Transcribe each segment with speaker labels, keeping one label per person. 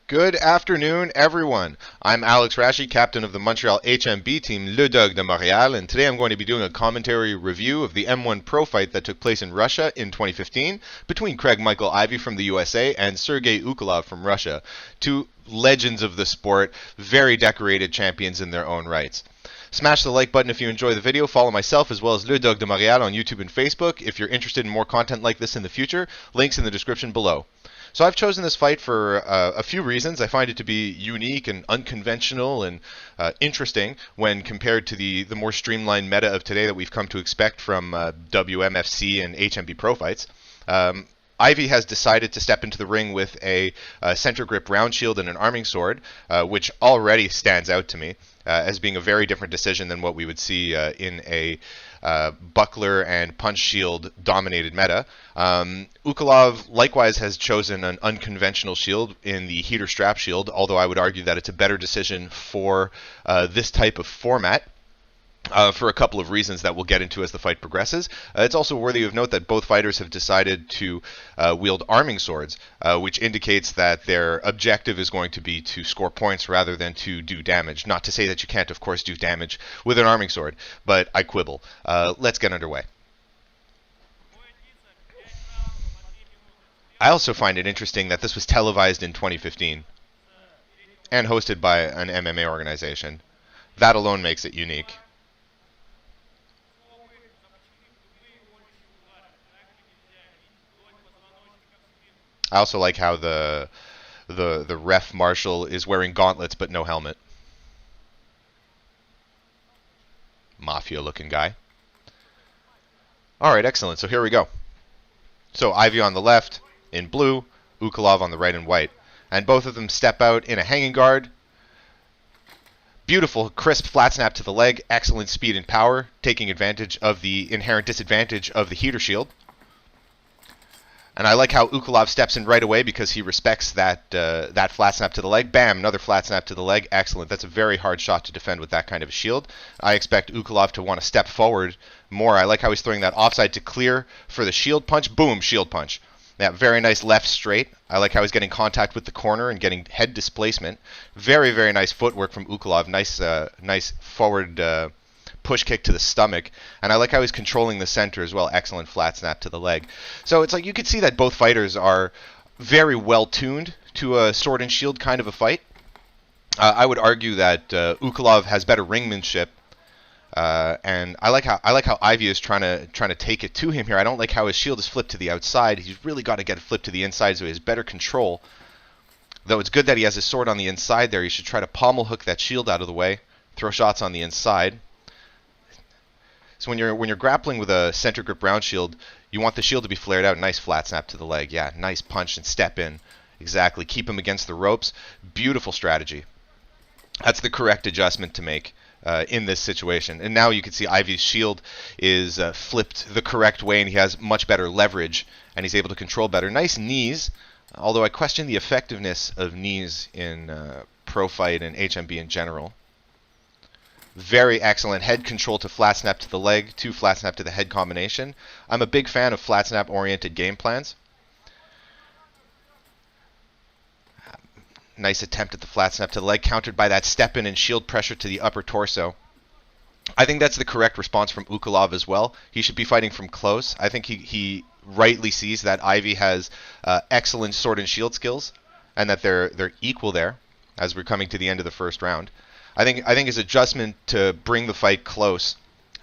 Speaker 1: Good afternoon, everyone. I'm Alex Rashi, captain of the Montreal HMB team Le Dogue de Montreal, and today I'm going to be doing a commentary review of the M1 Pro fight that took place in Russia in 2015 between Craig Michael Ivey from the USA and Sergey Ukolov from Russia, two legends of the sport, very decorated champions in their own rights. Smash the like button if you enjoy the video. Follow myself as well as Le Dogue de Montreal on YouTube and Facebook. If you're interested in more content like this in the future, links in the description below. So I've chosen this fight for a few reasons. I find it to be unique and unconventional and interesting when compared to the more streamlined meta of today that we've come to expect from WMFC and HMB Pro fights. Ivey has decided to step into the ring with a center grip round shield and an arming sword, which already stands out to me as being a very different decision than what we would see in a buckler and punch shield dominated meta. Ukolov likewise has chosen an unconventional shield in the heater strap shield, although I would argue that it's a better decision for this type of format. For a couple of reasons that we'll get into as the fight progresses. It's also worthy of note that both fighters have decided to wield arming swords, which indicates that their objective is going to be to score points rather than to do damage. Not to say that you can't, of course, do damage with an arming sword, but I quibble. Let's get underway. I also find it interesting that this was televised in 2015 and hosted by an MMA organization. That alone makes it unique. I also like how the ref marshal is wearing gauntlets but no helmet. Mafia looking guy. Alright, excellent. So here we go. So Ivey on the left in blue, Ukolov on the right in white. And both of them step out in a hanging guard. Beautiful, crisp flat snap to the leg. Excellent speed and power, taking advantage of the inherent disadvantage of the heater shield. And I like how Ukolov steps in right away because he respects that that flat snap to the leg. Bam, another flat snap to the leg. Excellent. That's a very hard shot to defend with that kind of a shield. I expect Ukolov to want to step forward more. I like how he's throwing that offside to clear for the shield punch. Boom, shield punch. That very nice left straight. I like how he's getting contact with the corner and getting head displacement. Very, very nice footwork from Ukolov. Nice forward push kick to the stomach, and I like how he's controlling the center as well. Excellent flat snap to the leg. So it's like you could see that both fighters are very well tuned to a sword and shield kind of a fight. I would argue that Ukolov has better ringmanship, and I like how Ivey is trying to take it to him here. I don't like how his shield is flipped to the outside. He's really got to get it flipped to the inside so he has better control. Though it's good that he has his sword on the inside there. He should try to pommel hook that shield out of the way, throw shots on the inside. So when you're grappling with a center grip round shield, you want the shield to be flared out. Nice flat snap to the leg. Yeah, nice punch and step in. Exactly. Keep him against the ropes. Beautiful strategy. That's the correct adjustment to make in this situation. And now you can see Ivey's shield is flipped the correct way, and he has much better leverage, and he's able to control better. Nice knees, although I question the effectiveness of knees in pro fight and HMB in general. Very excellent head control to flat snap to the leg, to flat snap to the head combination. I'm a big fan of flat snap oriented game plans. Nice attempt at the flat snap to the leg, countered by that step in and shield pressure to the upper torso. I think that's the correct response from Ukolov as well. He should be fighting from close. I think he rightly sees that Ivey has excellent sword and shield skills, and that they're equal there as we're coming to the end of the first round. I think his adjustment to bring the fight close,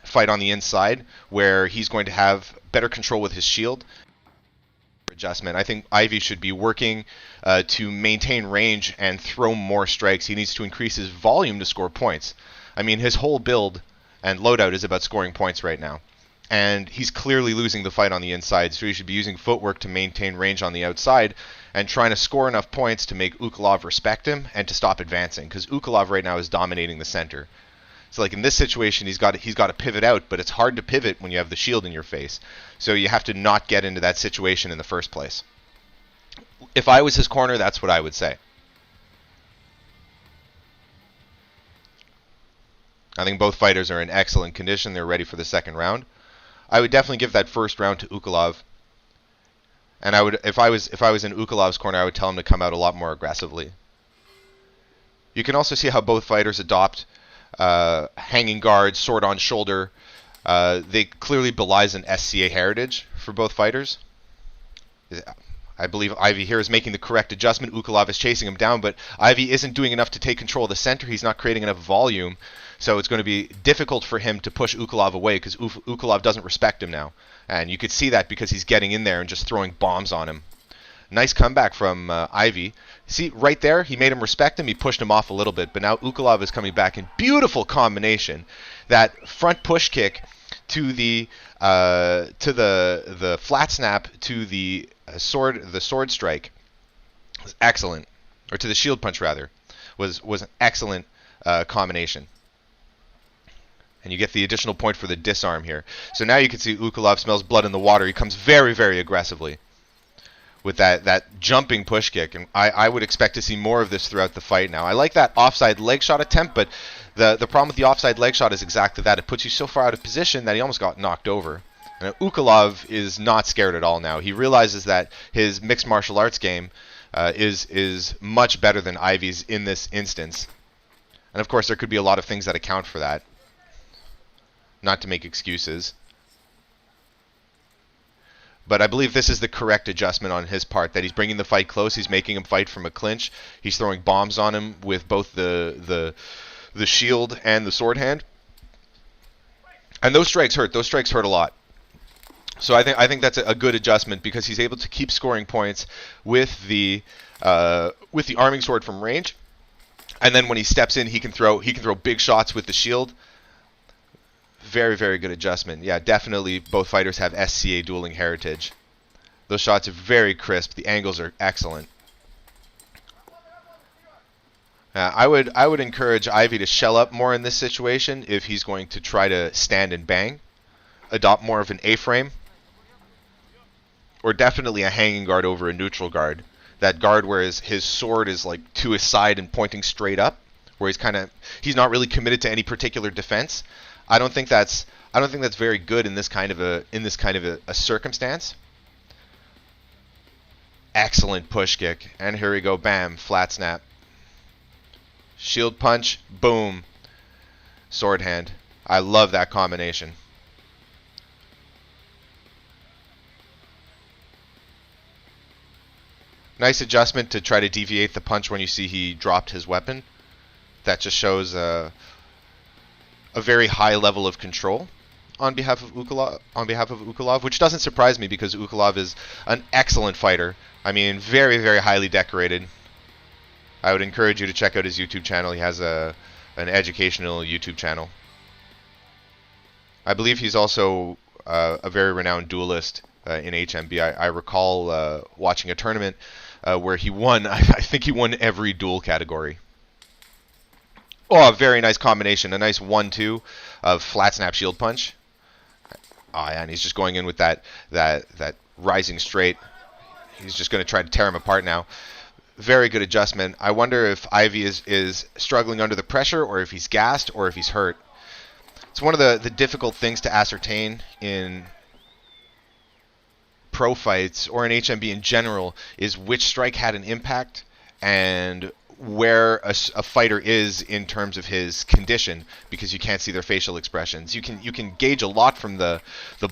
Speaker 1: fight on the inside, where he's going to have better control with his shield. Adjustment. I think Ivey should be working to maintain range and throw more strikes. He needs to increase his volume to score points. I mean, his whole build and loadout is about scoring points right now. And he's clearly losing the fight on the inside, so he should be using footwork to maintain range on the outside and trying to score enough points to make Ukolov respect him and to stop advancing, because Ukolov right now is dominating the center. So like in this situation, he's got to pivot out, but it's hard to pivot when you have the shield in your face. So you have to not get into that situation in the first place. If I was his corner, that's what I would say. I think both fighters are in excellent condition. They're ready for the second round. I would definitely give that first round to Ukolov. And I would, if I was in Ukolov's corner, I would tell him to come out a lot more aggressively. You can also see how both fighters adopt hanging guard, sword on shoulder. They clearly belies an SCA heritage for both fighters. I believe Ivey here is making the correct adjustment. Ukolov is chasing him down, but Ivey isn't doing enough to take control of the center. He's not creating enough volume, so it's going to be difficult for him to push Ukolov away because Ukolov doesn't respect him now. And you could see that because he's getting in there and just throwing bombs on him. Nice comeback from Ivey. See, right there, he made him respect him. He pushed him off a little bit, but now Ukolov is coming back in beautiful combination. That front push kick to the flat snap to the sword strike was excellent, or to the shield punch rather, was an excellent combination. And you get the additional point for the disarm here. So now you can see Ukolov smells blood in the water. He comes very, very aggressively with that jumping push kick, and I would expect to see more of this throughout the fight now. I like that offside leg shot attempt, but the problem with the offside leg shot is exactly that. It puts you so far out of position that he almost got knocked over. And Ukolov is not scared at all now. He realizes that his mixed martial arts game is much better than Ivey's in this instance. And of course, there could be a lot of things that account for that. Not to make excuses. But I believe this is the correct adjustment on his part, that he's bringing the fight close. He's making him fight from a clinch. He's throwing bombs on him with both the shield and the sword hand. And those strikes hurt. Those strikes hurt a lot. So I think that's a good adjustment because he's able to keep scoring points with the arming sword from range. And then when he steps in, he can throw big shots with the shield. Very, very good adjustment. Yeah, definitely both fighters have SCA dueling heritage. Those shots are very crisp. The angles are excellent. I would encourage Ivey to shell up more in this situation if he's going to try to stand and bang. Adopt more of an A-frame. Or definitely a hanging guard over a neutral guard. That guard where his sword is like to his side and pointing straight up, where he's not really committed to any particular defense. I don't think that's very good in this kind of a circumstance. Excellent push kick, and here we go, bam, flat snap, shield punch, boom, sword hand. I love that combination. Nice adjustment to try to deviate the punch when you see he dropped his weapon. That just shows a very high level of control on behalf of Ukolov, which doesn't surprise me because Ukolov is an excellent fighter. I mean, very, very highly decorated. I would encourage you to check out his YouTube channel. He has an educational YouTube channel. I believe he's also a very renowned duelist in HMB. I recall watching a tournament where he won. I think he won every duel category. Oh, a very nice combination. A nice 1-2 of flat snap shield punch. Oh, yeah, and he's just going in with that rising straight. He's just going to try to tear him apart now. Very good adjustment. I wonder if Ivey is struggling under the pressure, or if he's gassed, or if he's hurt. It's one of the difficult things to ascertain in pro fights, or in HMB in general, is which strike had an impact and where a fighter is in terms of his condition, because you can't see their facial expressions. You can gauge a lot from the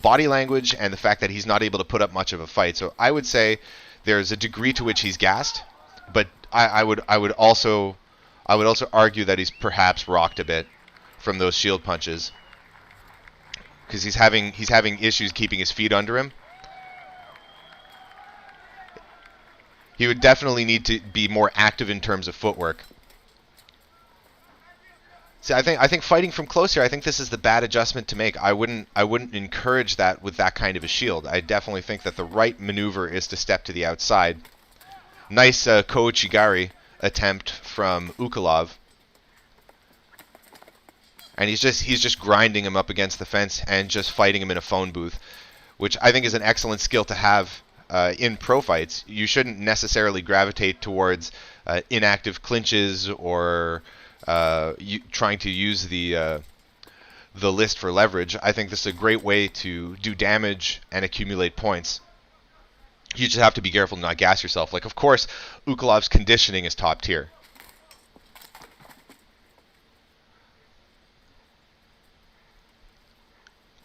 Speaker 1: body language and the fact that he's not able to put up much of a fight. So I would say there's a degree to which he's gassed, but I would also argue that he's perhaps rocked a bit from those shield punches, because he's having issues keeping his feet under him. He would definitely need to be more active in terms of footwork. See, I think fighting from close here, I think this is the bad adjustment to make. I wouldn't encourage that with that kind of a shield. I definitely think that the right maneuver is to step to the outside. Nice Kouchigari attempt from Ukolov. And he's just grinding him up against the fence and just fighting him in a phone booth, which I think is an excellent skill to have in pro fights. You shouldn't necessarily gravitate towards inactive clinches or trying to use the list for leverage. I think this is a great way to do damage and accumulate points. You just have to be careful to not gas yourself. Like, of course, Ukolov's conditioning is top tier.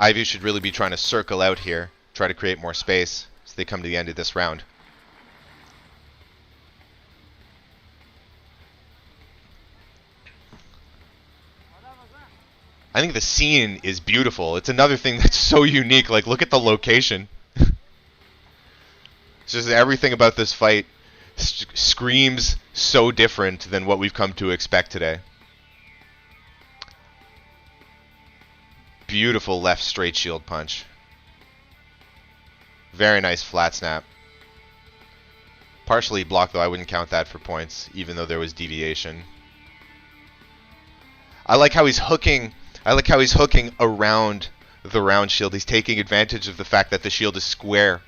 Speaker 1: Ivey should really be trying to circle out here, try to create more space as they come to the end of this round. I think the scene is beautiful. It's another thing that's so unique. Like, look at the location. It's just everything about this fight screams so different than what we've come to expect today. Beautiful left straight shield punch. Very nice flat snap. Partially blocked, though. I wouldn't count that for points, even though there was deviation. I like how he's hooking. I like how he's hooking around the round shield. He's taking advantage of the fact that the shield is square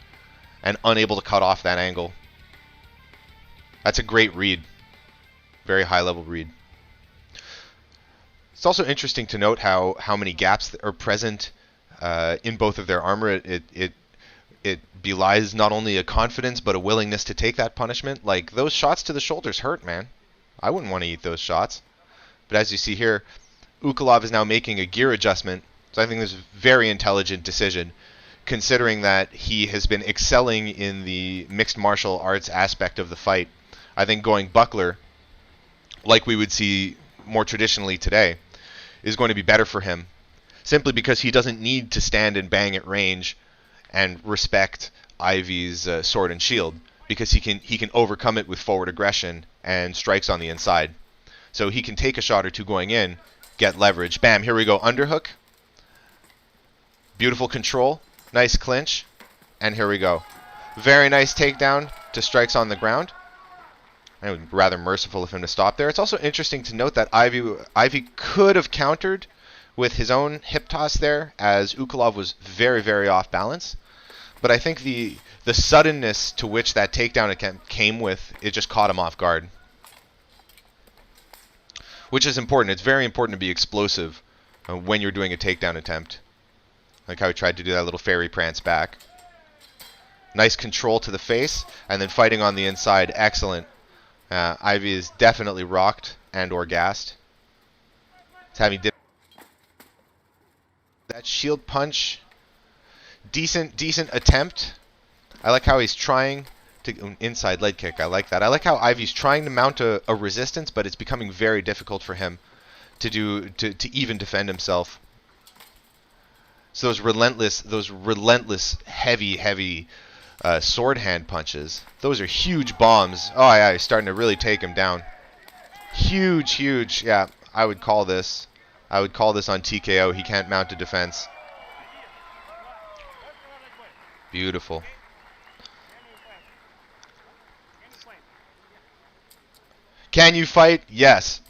Speaker 1: and unable to cut off that angle. That's a great read. Very high level read. It's also interesting to note how many gaps are present in both of their armor. It belies not only a confidence but a willingness to take that punishment. Like, those shots to the shoulders hurt, man. I wouldn't want to eat those shots. But as you see here, Ukolov is now making a gear adjustment. So I think this is a very intelligent decision, considering that he has been excelling in the mixed martial arts aspect of the fight. I think going buckler, like we would see more traditionally today, is going to be better for him, simply because he doesn't need to stand and bang at range and respect Ivey's sword and shield, because he can overcome it with forward aggression and strikes on the inside. So he can take a shot or two going in, get leverage. Bam, here we go, underhook. Beautiful control, nice clinch, and here we go. Very nice takedown to strikes on the ground. I would be rather merciful of him to stop there. It's also interesting to note that Ivey could have countered with his own hip toss there, as Ukolov was very, very off balance. But I think the suddenness to which that takedown came with, it just caught him off guard. Which is important. It's very important to be explosive when you're doing a takedown attempt. Like how he tried to do that little fairy prance back. Nice control to the face, and then fighting on the inside. Excellent. Ivey is definitely rocked and or gassed. He's having that shield punch. Decent attempt. I like how he's trying to inside leg kick. I like that. I like how Ivey's trying to mount a resistance, but it's becoming very difficult for him to even defend himself. So those relentless, heavy sword hand punches. Those are huge bombs. Oh yeah, he's starting to really take him down. Huge. Yeah, I would call this on TKO. He can't mount a defense. Beautiful. Can you fight? Yes.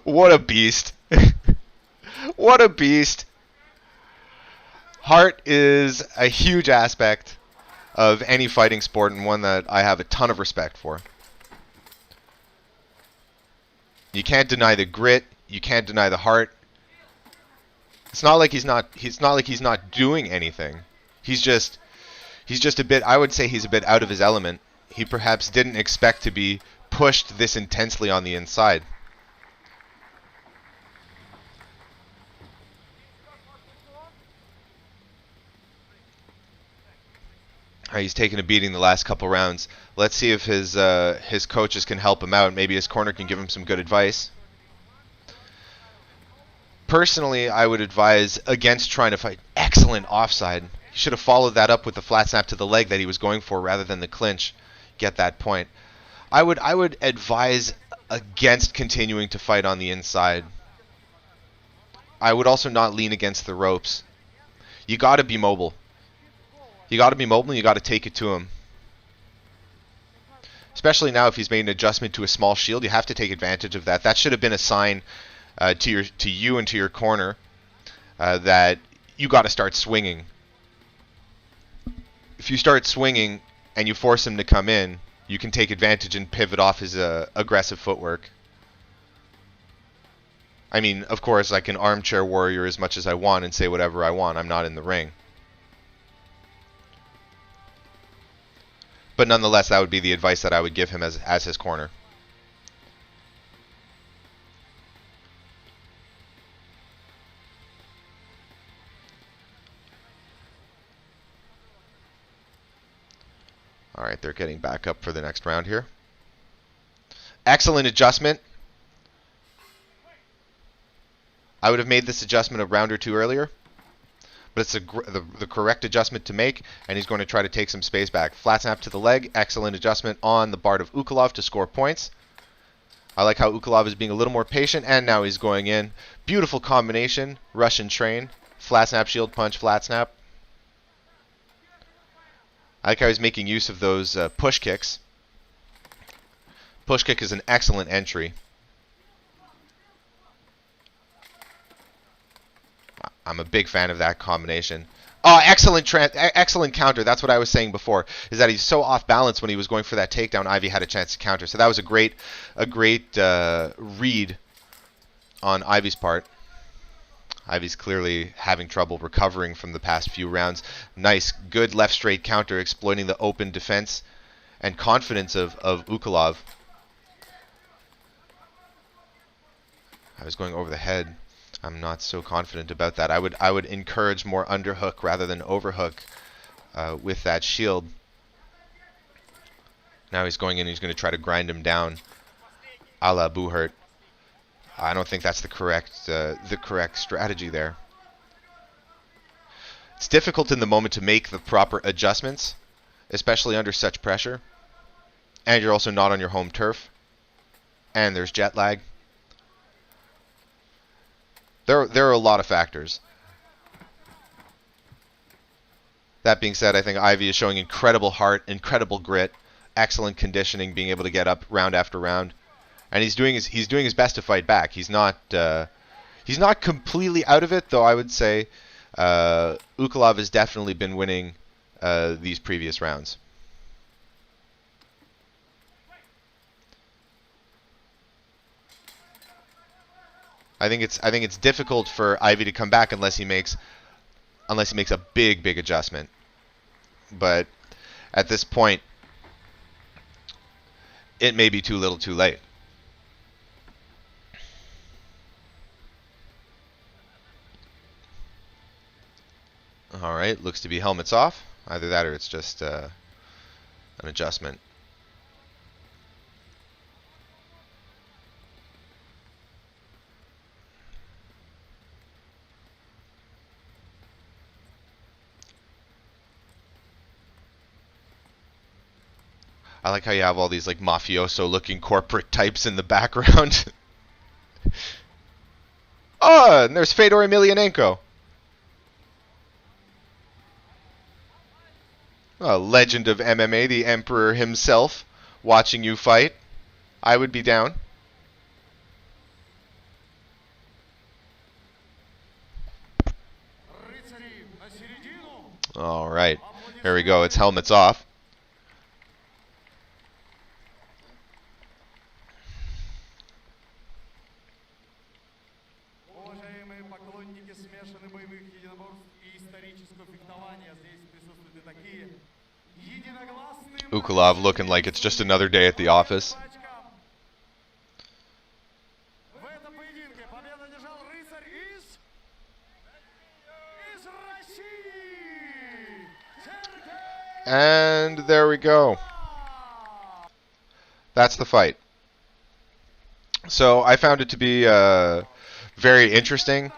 Speaker 1: What a beast. What a beast. Heart is a huge aspect of any fighting sport, and one that I have a ton of respect for. You can't deny the grit, you can't deny the heart. It's not like he's not doing anything. He's just a bit, I would say he's a bit out of his element. He perhaps didn't expect to be pushed this intensely on the inside. He's taken a beating the last couple rounds. Let's see if his coaches can help him out. Maybe his corner can give him some good advice. Personally, I would advise against trying to fight. Excellent offside. He should have followed that up with the flat snap to the leg that he was going for rather than the clinch. Get that point. I would advise against continuing to fight on the inside. I would also not lean against the ropes. You got to be mobile. You got to be mobile and you got to take it to him. Especially now if he's made an adjustment to a small shield, you have to take advantage of that. That should have been a sign to you and to your corner that you got to start swinging. If you start swinging and you force him to come in, you can take advantage and pivot off his aggressive footwork. I mean, of course, I can armchair warrior as much as I want and say whatever I want. I'm not in the ring. But nonetheless, that would be the advice that I would give him as his corner. right, they're getting back up for the next round here. Excellent adjustment. I would have made this adjustment a round or two earlier, but it's the correct adjustment to make, and he's going to try to take some space back. Flat snap to the leg. Excellent adjustment on the Bard of Ukolov to score points. I like how Ukolov is being a little more patient, and now he's going in. Beautiful combination. Russian train. Flat snap, shield punch, flat snap. I like how he's making use of those push kicks. Push kick is an excellent entry. I'm a big fan of that combination. Oh, excellent counter. That's what I was saying before, is that he's so off balance when he was going for that takedown. Ivey had a chance to counter. So that was a great read on Ivey's part. Ivey's clearly having trouble recovering from the past few rounds. Nice, good left straight counter, exploiting the open defense and confidence of Ukolov. I was going over the head. I'm not so confident about that. I would encourage more underhook rather than overhook with that shield. Now he's going in. He's going to try to grind him down, a la Buhurt. I don't think that's the correct strategy there. It's difficult in the moment to make the proper adjustments, especially under such pressure. And you're also not on your home turf. And there's jet lag. There are a lot of factors. That being said, I think Ivey is showing incredible heart, incredible grit, excellent conditioning, being able to get up round after round, and he's doing his best to fight back. He's not completely out of it, though. I would say Ukolov has definitely been winning these previous rounds. I think it's difficult for Ivey to come back unless he makes a big adjustment. But at this point, it may be too little, too late. All right, looks to be helmets off. Either that or it's just an adjustment. I like how you have all these like mafioso-looking corporate types in the background. Oh, and there's Fedor Emelianenko. A legend of MMA, the Emperor himself, watching you fight. I would be down. All right, here we go. It's helmets off. Ukolov looking like it's just another day at the office. And there we go. That's the fight. So I found it to be very interesting.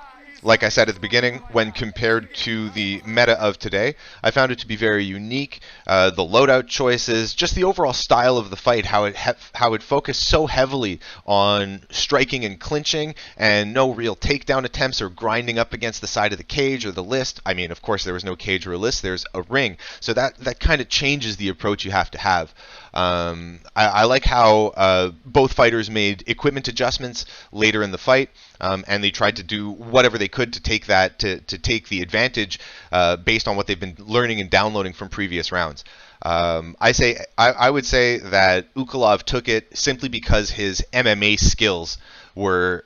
Speaker 1: Like I said at the beginning, when compared to the meta of today, I found it to be very unique. The loadout choices, just the overall style of the fight, how it focused so heavily on striking and clinching, and no real takedown attempts or grinding up against the side of the cage or the list. I mean, of course, there was no cage or a list. There's a ring, so that kind of changes the approach you have to have. I like how both fighters made equipment adjustments later in the fight, and they tried to do whatever they could to take take the advantage based on what they've been learning and downloading from previous rounds. I would say that Ukolov took it simply because his MMA skills were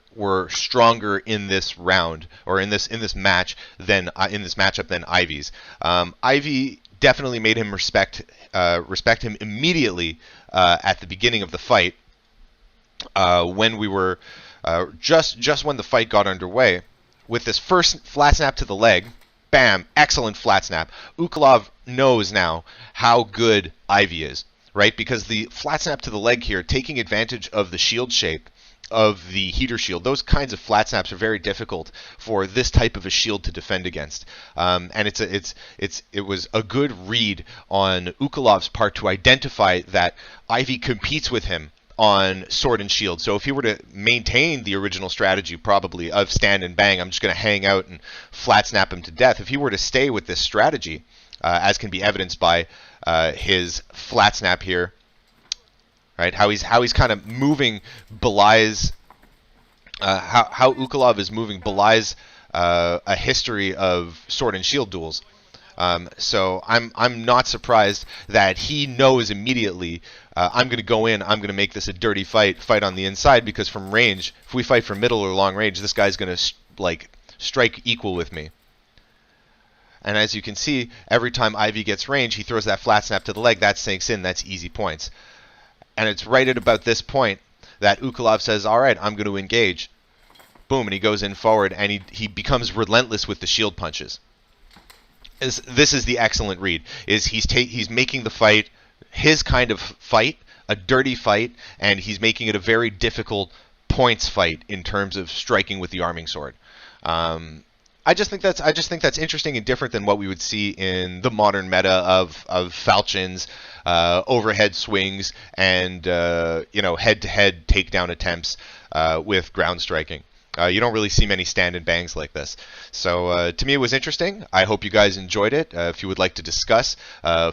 Speaker 1: stronger in this round, or in this match, than in this matchup than Ivey's. Ivey definitely made him respect him immediately at the beginning of the fight, when we were just when the fight got underway, with this first flat snap to the leg. Bam! Excellent flat snap. Ukolov knows now how good Ivey is, right? Because the flat snap to the leg here, taking advantage of the shield shape of the heater shield, those kinds of flat snaps are very difficult for this type of a shield to defend against. And it was a good read on Ukolov's part to identify that Ivey competes with him on sword and shield. So if he were to maintain the original strategy probably of stand and bang, I'm just going to hang out and flat snap him to death. If he were to stay with this strategy, as can be evidenced by his flat snap here, right? How he's kind of moving belies how Ukolov is moving belies a history of sword and shield duels. So I'm not surprised that he knows immediately. I'm going to go in. I'm going to make this a dirty fight on the inside, because from range, if we fight from middle or long range, this guy's going to like strike equal with me. And as you can see, every time Ivey gets range, he throws that flat snap to the leg. That sinks in. That's easy points. And it's right at about this point that Ukolov says, all right, I'm going to engage. Boom, and he goes in forward, and he becomes relentless with the shield punches. This is the excellent read. He's making the fight his kind of fight, a dirty fight, and he's making it a very difficult points fight in terms of striking with the arming sword. I just think that's interesting and different than what we would see in the modern meta of falchions, overhead swings, and head-to-head takedown attempts with ground striking. You don't really see many stand and bangs like this. So to me, it was interesting. I hope you guys enjoyed it. If you would like to discuss,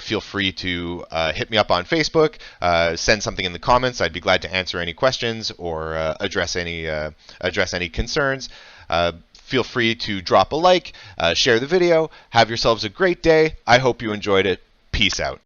Speaker 1: feel free to hit me up on Facebook, send something in the comments. I'd be glad to answer any questions or address any concerns. Feel free to drop a like, share the video. Have yourselves a great day. I hope you enjoyed it. Peace out.